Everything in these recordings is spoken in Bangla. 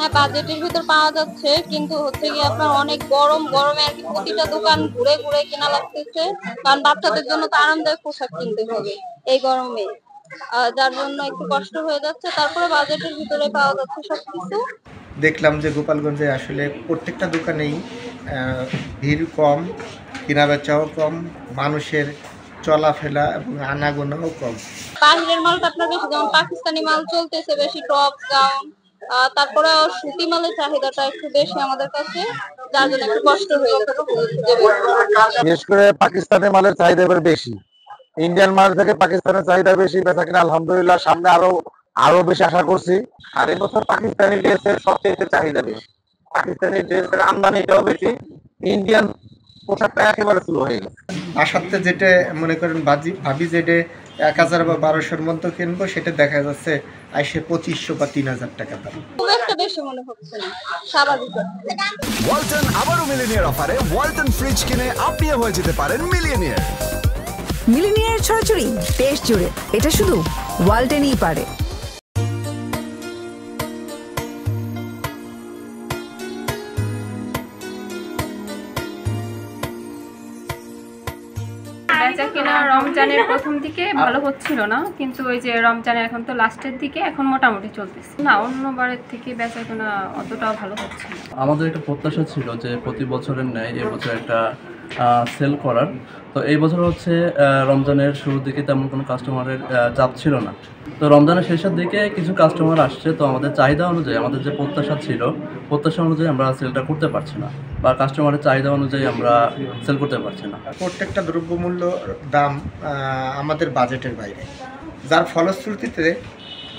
হ্যাঁ, বাজেটের ভিতর পাওয়া যাচ্ছে, কিন্তু হচ্ছে গিয়ে আপনার অনেক গরমে আর কি প্রতিটা দোকান ঘুরে ঘুরে কেনা লাগতেছে। কারণ বাচ্চাদের জন্য তো আরামদায়ক পোশাক কিনতে হবে এই গরমে। যার জন্য একটু কষ্ট হয়ে যাচ্ছে। তারপরে বাজেটের ভিতরে পাওয়া যাচ্ছে সবকিছু। দেখলাম যে গোপালগঞ্জে আসলে প্রত্যেকটা দোকানেই ভিড় কম, কেনাবেচাও কম, মানুষের চলাফেরা এবং আনাগোনাও কম। বাহিরের মালটা আপনার বেশি, যেমন পাকিস্তানি মাল চলতেছে বেশি, টপ গাউন। তারপরে সুতি মালের চাহিদাটা একটু বেশি আমাদের কাছে, যার জন্য একটু কষ্ট হয়ে যাচ্ছে। বিশেষ করে পাকিস্তানের মালের চাহিদা এবার বেশি, ইন্ডিয়ান মাল থেকে পাকিস্তানের চাহিদা বেশি, বেচা কিনা আলহামদুলিল্লাহ সামনে আরো বেশি আশা করছি। আর এবছর পাকিস্তানি ড্রেসের সবচেয়ে চাহিদা বেশি, পাকিস্তানি ড্রেসের আমদানিটাও বেশি, ইন্ডিয়ান পোশাকটা একেবারে স্লো হয়ে গেছে। আসাতে যেটা মনে করেন ভাবি যেটা 1000 বা 1200-র মধ্যে কিনবো, সেটা দেখা যাচ্ছে আইসে 2500 বা 3000 টাকা দাম। খুব একটা বেশি মনে হচ্ছে না, স্বাভাবিক। ওয়ালটন আবারও মিলিনিয়ার অফারে ওয়ালটন ফ্রিজ কিনে আপনিও হয়ে যেতে পারেন মিলিয়নিয়ার। মিলিনিয়ার ছড়াছড়ি দেশ জুড়ে, এটা শুধু ওয়ালটেনই পারে। বেচা কেনা রমজানের প্রথম দিকে ভালো হচ্ছিল না, কিন্তু ওই যে রমজানের এখন তো লাস্টের দিকে এখন মোটামুটি চলতেছে না, অন্যবারের থেকে বেচা কেনা অতটাও ভালো হচ্ছে না। আমাদের একটা প্রত্যাশা ছিল যে প্রতি বছরের ন্যায় এবছর একটা সেল করার। তো এই বছর হচ্ছে রমজানের শুরুর দিকে তেমন কোনো কাস্টমারের চাপ ছিল না। তো রমজানের শেষের দিকে কিছু কাস্টমার আসছে, তো আমাদের চাহিদা অনুযায়ী, আমাদের যে প্রত্যাশা ছিল প্রত্যাশা অনুযায়ী আমরা সেলটা করতে পারছি না, বা কাস্টমারের চাহিদা অনুযায়ী আমরা সেল করতে পারছি না। প্রত্যেকটা দ্রব্যমূল্য দাম আমাদের বাজেটের বাইরে, যার ফলশ্রুতিতে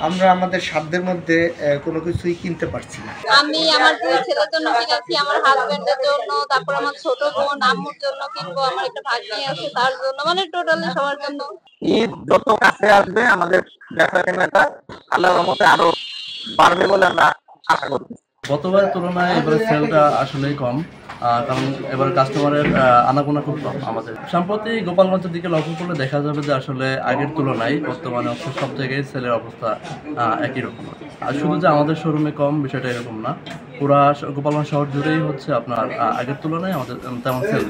আমরা আমাদের সাধ্যের মধ্যে কোনো কিছুই কিনতে পারছি না। আমি আমার দুই ছেলের জন্য কিনেছি, আমার হাজবেন্ডের জন্য, তারপর আমার ছোট বোন আম্মুর জন্য কিনবো, আমার একটা ভাগ্নি আছে তার জন্য, মানে টোটালি সবার জন্য। ঈদ যত কাছে আসবে আমাদের বেচা কেনাটা আল্লাহর রহমতে আরো বাড়বে বলে আমরা আশা করি। গতবারের তুলনায় এবারে সেলটা আসলেই কম, কারণ এবার কাস্টমারের আনাগোনা খুব কম। আমাদের সম্প্রতি গোপালগঞ্জের দিকে লক্ষ্য করলে দেখা যাবে যে আসলে আগের তুলনায় বর্তমানে হচ্ছে সব জায়গায় সেলের অবস্থা একই রকম। আর শুধু যে আমাদের শোরুমে কম বিষয়টা এরকম না, পুরা গোপালগঞ্জ শহর জুড়েই হচ্ছে আপনার আগের তুলনায় আমাদের তেমন সেল।